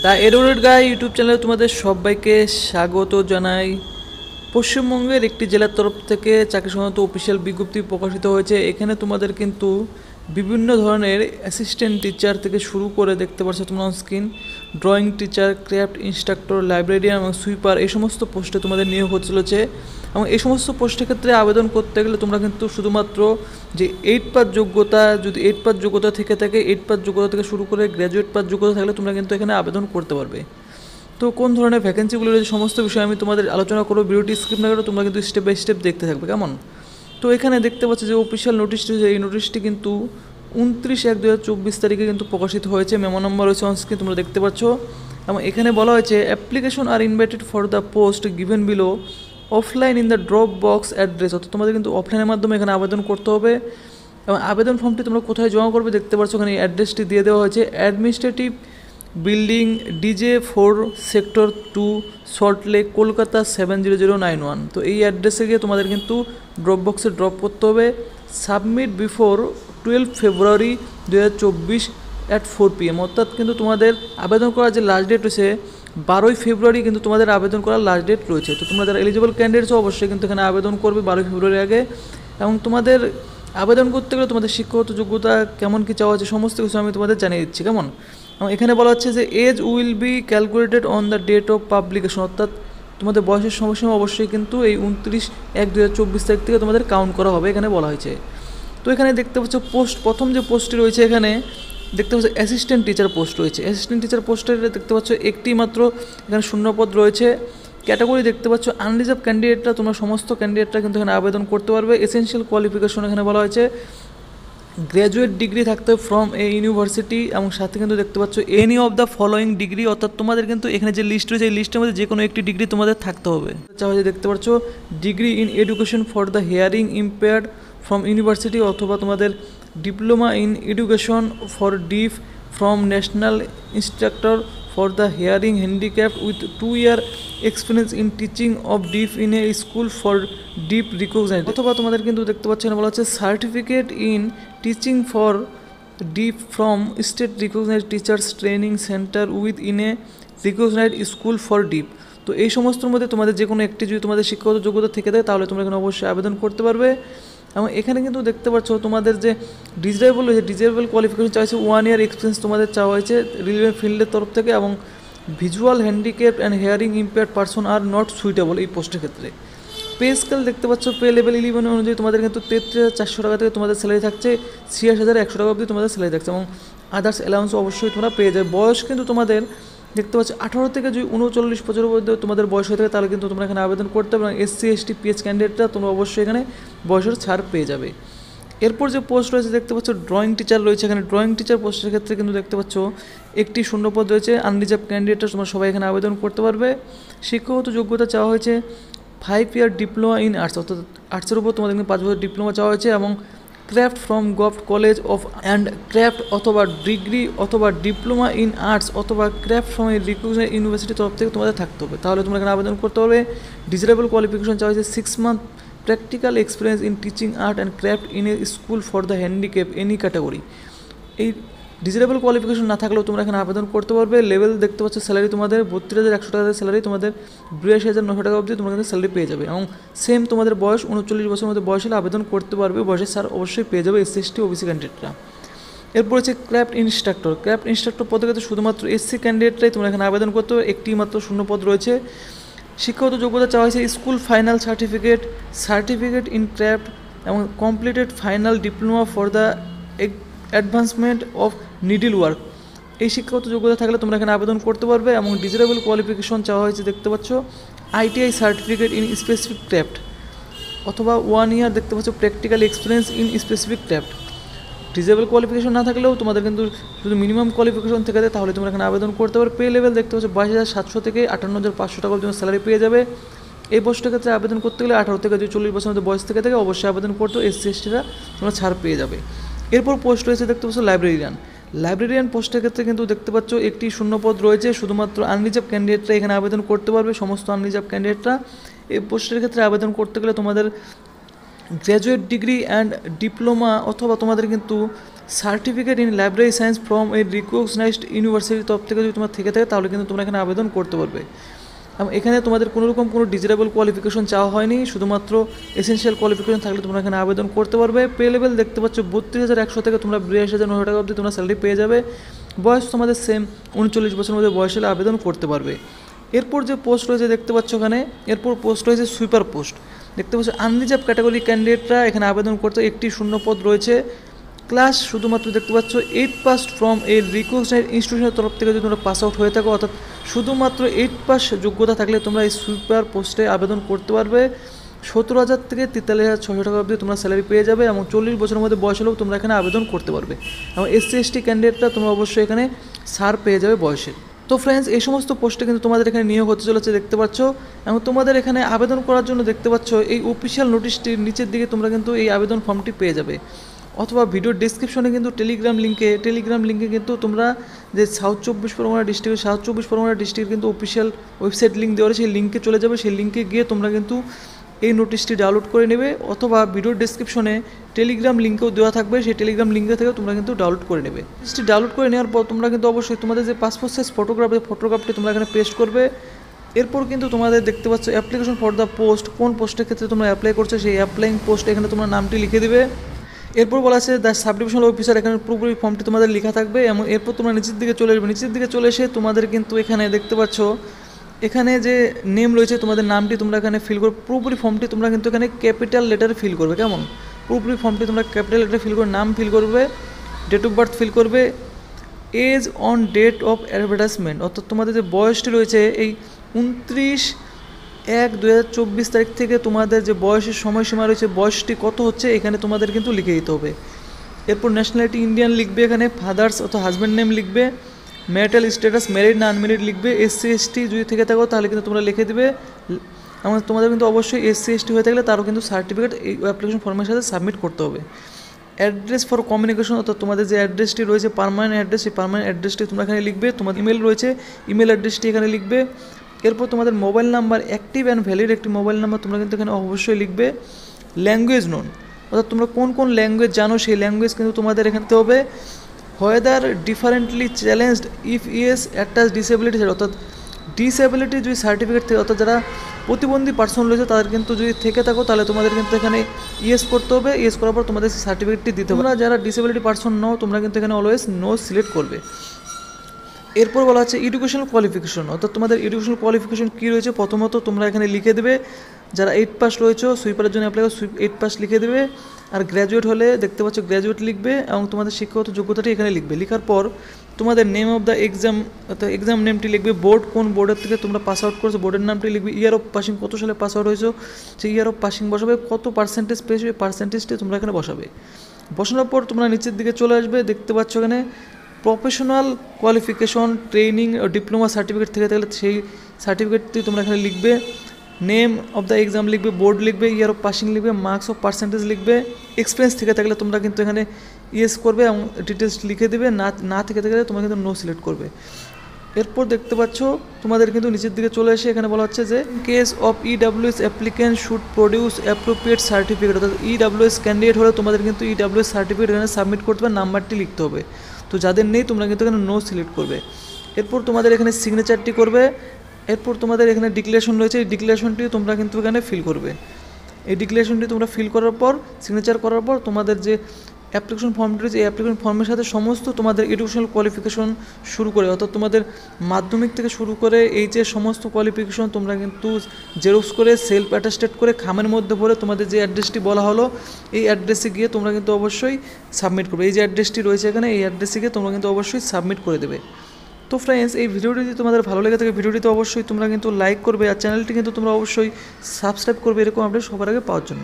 The educated guy YouTube চ্যানেলে তোমাদের সবাইকে স্বাগত জানাই। পশ্চিমবঙ্গের একটি জেলার তরফ থেকে চাকরি সংক্রান্ত অফিসিয়াল বিজ্ঞপ্তি প্রকাশিত হয়েছে। এখানে তোমাদের কিন্তু বিভিন্ন ধরনের অ্যাসিস্ট্যান্ট টিচার থেকে শুরু করে দেখতে পাচ্ছ তোমরা on screen, drawing teacher, craft instructor, librarian এবং সুইপার, এই সমস্ত পোস্টে তোমাদের নিয়োগ হতে চলেছে। এবং এই সমস্ত পোস্টের ক্ষেত্রে আবেদন করতে গেলে তোমরা কিন্তু শুধুমাত্র যে 8 পাস যোগ্যতা, যদি 8 পাস যোগ্যতা থেকে থাকে, 8 পাস যোগ্যতা থেকে শুরু করে গ্র্যাজুয়েট পাস যোগ্যতা থাকলে তোমরা কিন্তু এখানে আবেদন করতে পারবে। তো কোন ধরনের ভ্যাকেন্সিগুলো রয়েছে সমস্ত বিষয়ে আমি তোমাদের আলোচনা করবো। ভিডিওটি স্কিপ না করে তোমরা কিন্তু স্টেপ বাই স্টেপ দেখতে থাকবে, কেমন? তো এখানে দেখতে পাচ্ছ যে অফিসিয়াল নোটিশটি, এই নোটিশটি কিন্তু 29/1/2024 তারিখে কিন্তু প্রকাশিত হয়েছে। মেমো নম্বর রয়েছে অন স্ক্রিন, তোমরা দেখতে পাচ্ছ। এবং এখানে বলা হয়েছে application are invited for the post given below offline in the drop box address, অর্থাৎ তোমাদের কিন্তু অফলাইনের মাধ্যমে এখানে আবেদন করতে হবে। এবং আবেদন ফর্মটি তোমরা কোথায় জমা করবে দেখতে পাচ্ছ, এখানে অ্যাড্রেসটি দিয়ে দেওয়া হয়েছে। Administrative building, DJ4 sector 2, Salt Lake, Kolkata 70091। তো এই অ্যাড্রেসে গিয়ে তোমাদের কিন্তু ড্রপ বক্সে ড্রপ করতে হবে। Submit before 12 February 2024 at 4 PM, অর্থাৎ কিন্তু তোমাদের আবেদন করার যে লাস্ট ডেট রয়েছে 12 ফেব্রুয়ারি কিন্তু তোমাদের আবেদন করার লাস্ট ডেট রয়েছে। তো তোমরা যারা এলিজিবল ক্যান্ডিডেটস অবশ্যই কিন্তু এখানে আবেদন করবে 12 ফেব্রুয়ারি আগে। এবং তোমাদের আবেদন করতে গেলে তোমাদের শিক্ষাগত যোগ্যতা কেমন কী চাওয়া হচ্ছে সমস্ত কিছু আমি তোমাদের জানিয়ে দিচ্ছি, কেমন? এবং এখানে বলা হচ্ছে যে age will be calculated on the date of publication, অর্থাৎ তোমাদের বয়সের সময়সীমা অবশ্যই কিন্তু এই 29/1/2024 তারিখ থেকে তোমাদের কাউন্ট করা হবে, এখানে বলা হয়েছে। তো এখানে দেখতে পাচ্ছ পোস্ট, প্রথম যে পোস্টটি রয়েছে এখানে দেখতে পাচ্ছ অ্যাসিস্ট্যান্ট টিচার পোস্ট রয়েছে। অ্যাসিস্ট্যান্ট টিচার পোস্টের দেখতে পাচ্ছ একটি মাত্র এখানে শূন্যপদ রয়েছে। ক্যাটাগরি দেখতে পাচ্ছ আনরিজার্ভ ক্যান্ডিডেটরা, তোমরা সমস্ত ক্যান্ডিডেটরা কিন্তু এখানে আবেদন করতে পারবে। এসেনশিয়াল কোয়ালিফিকেশন এখানে বলা হয়েছে গ্র্যাজুয়েট ডিগ্রি থাকতে হবে ফ্রম এ ইউনিভার্সিটি, এবং সাথে কিন্তু দেখতে পাচ্ছ any of the following degree, অর্থাৎ তোমাদের কিন্তু এখানে যে লিস্ট রয়েছে এই লিস্টের মধ্যে যে কোনো একটি ডিগ্রি তোমাদের থাকতে হবে। চাইছে দেখতে পাচ্ছ degree in education for the hearing impaired from university, অথবা তোমাদের diploma in education for deaf from national instructor for the hearing handicapped with 2 year experience in teaching of deaf in a school for deaf recognised, অথবা তোমাদের কিন্তু দেখতে পাচ্ছ এখানে বলা হচ্ছে certificate in teaching for deaf from state recognised teachers training centre with in a recognised school for deaf. তো এই সমস্তর মধ্যে তোমাদের যে কোনো একটি যদি তোমাদের শিক্ষাগত যোগ্যতা থেকে দেয় তাহলে তোমরা এখানে অবশ্যই আবেদন করতে পারবে। এবং এখানে কিন্তু দেখতে পাচ্ছ তোমাদের যে ডিজেবল কোয়ালিফিকেশন চাওয়া হয়েছে 1 year এক্সপিরিয়েন্স তোমাদের চাওয়া হয়েছে রিলেভেন্ট ফিল্ডের তরফ থেকে। এবং visual handicap and hearing impaired person are not suitable এই পোস্টের ক্ষেত্রে। পে স্কেল দেখতে পাচ্ছ পে লেভেল 11 অনুযায়ী তোমাদের কিন্তু 33,400 টাকা থেকে তোমাদের স্যালারি থাকছে, 86,100 টাকা অবধি তোমাদের স্যালারি থাকছে, এবং আদার্স অ্যালাউন্স অবশ্যই তোমরা পেয়ে যাবে। বয়স কিন্তু তোমাদের দেখতে পাচ্ছ 18 থেকে যদি 39-25 মধ্যে তোমাদের বয়স হয়ে থাকে তাহলে কিন্তু তোমরা এখানে আবেদন করতে হবে। এবং SC ST PH ক্যান্ডিডেটরা তোমরা অবশ্যই এখানে বয়সের ছাড় পেয়ে যাবে। এরপর যে পোস্ট রয়েছে দেখতে পাচ্ছ ড্রয়িং টিচার রয়েছে। এখানে ড্রয়িং টিচার পোস্টের ক্ষেত্রে কিন্তু দেখতে পাচ্ছ একটি শূন্যপদ রয়েছে। আনরিজার্ভ ক্যান্ডিডেটরা তোমরা সবাই এখানে আবেদন করতে পারবে। শিক্ষাগত যোগ্যতা চাওয়া হয়েছে 5 year ডিপ্লোমা ইন আর্টস, অর্থাৎ আর্টসের উপর তোমাদের 5 বছর ডিপ্লোমা চাওয়া হয়েছে। এবং craft from govt college of and craft, অথবা ডিগ্রি অথবা ডিপ্লোমা ইন আর্টস, অথবা ক্রাফট ফ্রম এ রিকগনাইজড ইউনিভার্সিটির তরফ থেকে তোমাদের থাকতে হবে, তাহলে তোমরা এখানে আবেদন করতে পারবে। ডিজারেবল কোয়ালিফিকেশন চাওয়া হয়েছে 6 month practical experience in teaching art and craft in a school for the handicap any category. এই ডিজারেবল কোয়ালিফিকেশন না থাকলেও তোমরা এখানে আবেদন করতে পারবে। লেভেল দেখতে পাচ্ছ স্যালারি তোমাদের 32,100 টাকা স্যালারি, তোমাদের 82,900 টাকা অবধি তোমরা কিন্তু স্যালারি পেয়ে যাবে। এবং সেম তোমাদের বয়স 39 বছরের মধ্যে বয়স হলে আবেদন করতে পারবে, বয়সের স্যার অবশ্যই পেয়ে যাবে SC ST OBC ক্যান্ডিডেটরা। এরপর হচ্ছে ক্রাফট ইনস্ট্রাক্টর। ক্রাফট ইনস্ট্রাক্টর পদে কিন্তু শুধুমাত্র SC ক্যান্ডিডেটরাই তোমরা এখানে আবেদন করতে হবে, একটি মাত্র শূন্যপদ রয়েছে। শিক্ষাগত যোগ্যতা চাওয়া হয়েছে school final certificate, certificate in craft, এবং completed final diploma for the advancement of needle work. এই শিক্ষাগত যোগ্যতা থাকলে তোমরা এখানে আবেদন করতে পারবে। এবং ডিজারেবল কোয়ালিফিকেশন চাওয়া হয়েছে দেখতে পাচ্ছ ITI certificate in specific craft, অথবা 1 year দেখতে পাচ্ছ practical experience in specific craft. Disable qualification না থাকলেও তোমাদের কিন্তু শুধু মিনিমাম কোয়ালিফিকেশন থেকে দেয় তাহলে তোমরা এখানে আবেদন করতে পারবে। পে লেভেল দেখতে পাচ্ছ 22,700 থেকে 58,500 টাকা পর্যন্ত স্যালারি পেয়ে যাবে। এই পোস্টের ক্ষেত্রে আবেদন করতে গেলে 18 থেকে 40 বছরের মধ্যে বয়স থেকে অবশ্যই আবেদন করতে SC STরা তোমরা ছাড় পেয়ে যাবে। এরপর পোস্ট রয়েছে দেখতে পাচ্ছ লাইব্রেরিয়ান। লাইব্রেরিয়ান পোস্টের ক্ষেত্রে কিন্তু দেখতে পাচ্ছ একটি শূন্যপদ রয়েছে, শুধুমাত্র আনরিজার্ভ ক্যান্ডিডেটরা এখানে আবেদন করতে পারবে। সমস্ত আনরিজার্ভ ক্যান্ডিডেটরা এই পোস্টের ক্ষেত্রে আবেদন করতে গেলে তোমাদের গ্র্যাজুয়েট ডিগ্রি অ্যান্ড ডিপ্লোমা, অথবা তোমাদের কিন্তু certificate in library science from a recognised ইউনিভার্সিটির তরফ থেকে যদি তোমার থেকে থাকে তাহলে কিন্তু তোমরা এখানে আবেদন করতে পারবে। এবং এখানে তোমাদের কোনোরকম কোনো ডিজিটেবল কোয়ালিফিকেশন চাওয়া হয়নি, শুধুমাত্র এসেনশিয়াল কোয়ালিফিকেশন থাকলে তোমরা এখানে আবেদন করতে পারবে। পে লেভেল দেখতে পাচ্ছ 32,100 থেকে তোমরা 82,900 টাকা অবধি তোমরা স্যালারি পেয়ে যাবে। বয়স তোমাদের সেম 39 বছরের মধ্যে বয়স হলে আবেদন করতে পারবে। এরপর যে পোস্ট রয়েছে দেখতে পাচ্ছ এখানে, এরপর পোস্ট রয়েছে সুইপার পোস্ট। দেখতে পাচ্ছ আনরিজার্ভ ক্যাটাগরি ক্যান্ডিডেটরা এখানে আবেদন করতে, একটি শূন্য পদ রয়েছে। ক্লাস শুধুমাত্র দেখতে পাচ্ছ 8 পাস ফ্রম এ রিকগনাইজড ইনস্টিটিউশনের তরফ থেকে যদি তোমরা পাস আউট হয়ে থাকো, অর্থাৎ শুধুমাত্র 8 পাস যোগ্যতা থাকলে তোমরা এই সুইপার পোস্টে আবেদন করতে পারবে। 17,000 থেকে 43,600 টাকা অবধি তোমরা স্যালারি পেয়ে যাবে এবং 40 বছরের মধ্যে বয়স হলেও তোমরা এখানে আবেদন করতে পারবে। এবং SC/ST ক্যান্ডিডেটরা তোমরা অবশ্যই এখানে ছাড় পেয়ে যাবে বয়সের। তো ফ্রেন্ডস, এই সমস্ত পোস্টে কিন্তু তোমাদের এখানে নিয়োগ হতে চলেছে দেখতে পাচ্ছ। এবং তোমাদের এখানে আবেদন করার জন্য দেখতে পাচ্ছ এই অফিসিয়াল নোটিশটির নিচের দিকে তোমরা কিন্তু এই আবেদন ফর্মটি পেয়ে যাবে, অথবা ভিডিওর ডিসক্রিপশনে কিন্তু টেলিগ্রাম লিঙ্কে কিন্তু তোমরা যে সাউথ চব্বিশ পরগনা ডিস্ট্রিক্টের কিন্তু অফিসিয়াল ওয়েবসাইট লিঙ্ক দেওয়া আছে, সেই লিঙ্কে চলে যাবে। সেই লিঙ্কে গিয়ে তোমরা কিন্তু এই নোটিশটি ডাউনলোড করে নেবে, অথবা ভিডিওর ডিসক্রিপশনে টেলিগ্রাম লিঙ্কেও দেওয়া থাকবে, সেই টেলিগ্রাম লিঙ্কে থেকে তোমরা কিন্তু ডাউনলোড করে নেবে। নোটিশটি ডাউনলোড করে নেওয়ার পর তোমরা কিন্তু অবশ্যই তোমাদের যে পাসপোর্ট সাইজ ফটোগ্রাফটি তোমরা এখানে পেস্ট করবে। এরপর কিন্তু তোমাদের দেখতে পাচ্ছ অ্যাপ্লিকেশন ফর দ্য পোস্ট, কোন পোস্টের ক্ষেত্রে তোমরা অ্যাপ্লাই করছো সেই অ্যাপ্লাইং পোস্ট এখানে তোমরা নামটি লিখে দেবে। এরপর বলা আছে দ্য সাবডিভিশনাল অফিসার, এখানে পুরোপুরি ফর্মটি তোমাদের লেখা থাকবে। এবং এরপর তোমরা নিচের দিকে চলে আসবে। নিচের দিকে চলে এসে তোমাদের কিন্তু এখানে দেখতে পাচ্ছ এখানে যে নেম রয়েছে তোমাদের নামটি তোমরা এখানে ফিল করবে। পুরোপুরি ফর্মটি তোমরা কিন্তু এখানে ক্যাপিটাল লেটারে ফিল করবে। কেমন? পুরোপুরি ফর্মটি তোমরা ক্যাপিটাল লেটারে ফিল করে নাম ফিল করবে, ডেট অফ বার্থ ফিল করবে, age on date of advertisement, অর্থাৎ তোমাদের যে বয়সটি রয়েছে এই 29/1/2024 তারিখ থেকে তোমাদের যে বয়সের সময়সীমা রয়েছে বয়সটি কত হচ্ছে এখানে তোমাদের কিন্তু লিখে দিতে হবে। এরপর ন্যাশনালিটি ইন্ডিয়ান লিখবে, এখানে ফাদার্স অথবা হাজব্যান্ড নেম লিখবে, ম্যারিটাল স্ট্যাটাস ম্যারিড না আনম্যারিড লিখবে, SC/ST যদি থেকে থাকো তাহলে কিন্তু তোমরা লিখে দিবে। এবং তোমাদের কিন্তু অবশ্যই SC/ST হয়ে থাকলে তারও কিন্তু সার্টিফিকেট এই অ্যাপ্লিকেশন ফর্মের সাথে সাবমিট করতে হবে। অ্যাড্রেস ফর কমিউনিকেশন, অর্থাৎ তোমাদের যে অ্যাড্রেসটি রয়েছে পার্মানেন্ট অ্যাড্রেস, সেই পার্মানেন্ট অ্যাড্রেসটি তোমরা এখানে লিখবে। তোমার ইমেল রয়েছে, ইমেল অ্যাড্রেসটি এখানে লিখবে। এরপর তোমাদের mobile number, active and valid একটি মোবাইল নাম্বার তোমরা কিন্তু এখানে অবশ্যই লিখবে। ল্যাঙ্গুয়েজ নোন, অর্থাৎ তোমরা কোন কোন ল্যাঙ্গুয়েজ জানো সেই ল্যাঙ্গুয়েজ কিন্তু তোমাদের এখানে হবে। Whether differently challenged, if yes attach disability, অর্থাৎ ডিসেবিলিটি যদি সার্টিফিকেট থেকে, অর্থাৎ যারা প্রতিবন্ধী পার্সন রয়েছে তাদের কিন্তু যদি থেকে থাকো তাহলে তোমাদের কিন্তু এখানে ইয়েস করতে হবে। ইয়েস করার পর তোমাদের সেই সার্টিফিকেটটি দিতে হবে। তোমরা যারা ডিসেবিলিটি পার্সন নও তোমরা কিন্তু এখানে অলওয়েজ নো সিলেক্ট করবে। এরপর বলা হচ্ছে এডুকেশনাল কোয়ালিফিকেশন, অর্থাৎ তোমাদের এডুকেশনাল কোয়ালিফিকেশন কী রয়েছে প্রথমত তোমরা এখানে লিখে দেবে। যারা 8 পাস রয়েছে সুইপারের জন্য অ্যাপ্লাই করে 8 পাস লিখে দেবে। আর গ্র্যাজুয়েট হলে দেখতে পাচ্ছ গ্র্যাজুয়েট লিখবে এবং তোমাদের শিক্ষাগত যোগ্যতাটি এখানে লিখবে। লেখার পর তোমাদের নেম অফ দ্য এক্সাম, অর্থাৎ এক্সাম নেমটি লিখবে, বোর্ড কোন বোর্ডের থেকে তোমরা পাস আউট করেছো বোর্ডের নামটি লিখবে, ইয়ার অফ পাসিং কত সালে পাস আউট হয়েছো সেই ইয়ার অফ পাসিং বসাবে, কত পার্সেন্টেজ পেয়েছো এই পার্সেন্টেজটি তোমরা এখানে বসাবে। বসানোর পর তোমরা নিচের দিকে চলে আসবে, দেখতে পাচ্ছ এখানে professional qualification training diploma certificate থেকে থাকলে সেই সার্টিফিকেটটি তোমরা এখানে লিখবে। নেম অফ দ্য এক্সাম লিখবে, বোর্ড লিখবে, ইয়ার অফ পাসিং লিখবে, মার্কস অফ পার্সেন্টেজ লিখবে। এক্সপিরিয়েন্স থেকে থাকলে তোমরা কিন্তু এখানে ইয়েস করবে এবং ডিটেলস লিখে দেবে, না থেকে থাকলে তোমরা কিন্তু নো সিলেক্ট করবে। এরপর দেখতে পাচ্ছ তোমাদের কিন্তু নিচের দিকে চলে এসে এখানে বলা হচ্ছে যে case of EWS applicant should produce appropriate certificate, অর্থাৎ EWS ক্যান্ডিডেট হলে তোমাদের কিন্তু EWS সার্টিফিকেট এখানে সাবমিট করতে হবে, নাম্বারটি লিখতে হবে। তো যাদের নেই তোমরা কিন্তু এখানে নো সিলেক্ট করবে। এরপর তোমাদের এখানে সিগনেচারটি করবে। এরপর তোমাদের এখানে ডিক্লারেশন রয়েছে, এই ডিক্লারেশনটি তোমরা কিন্তু এখানে ফিল করবে। এই ডিক্লারেশনটি তোমরা ফিল করার পর সিগনেচার করার পর তোমাদের যে অ্যাপ্লিকেশন ফর্মটি রয়েছে এই অ্যাপ্লিকেশন ফর্মের সাথে সমস্ত তোমাদের এডুকেশনাল কোয়ালিফিকেশন শুরু করে, অর্থাৎ তোমাদের মাধ্যমিক থেকে শুরু করে এই যে সমস্ত কোয়ালিফিকেশন তোমরা কিন্তু জেরক্স করে সেলফ অ্যাটাস্টেড করে খামের মধ্যে ভরে তোমাদের যে অ্যাড্রেসটি বলা হলো এই অ্যাড্রেসে গিয়ে তোমরা কিন্তু অবশ্যই সাবমিট করবে। এই যে অ্যাড্রেসটি রয়েছে এখানে এই অ্যাড্রেসে গিয়ে তোমরা কিন্তু অবশ্যই সাবমিট করে দেবে। তো ফ্রেন্ডস, এই ভিডিওটি যদি তোমাদের ভালো লেগে থাকে ভিডিওটিতে অবশ্যই তোমরা কিন্তু লাইক করবে আর চ্যানেলটি কিন্তু তোমরা অবশ্যই সাবস্ক্রাইব করবে এরকম আপডেট সবার আগে পাওয়ার জন্য।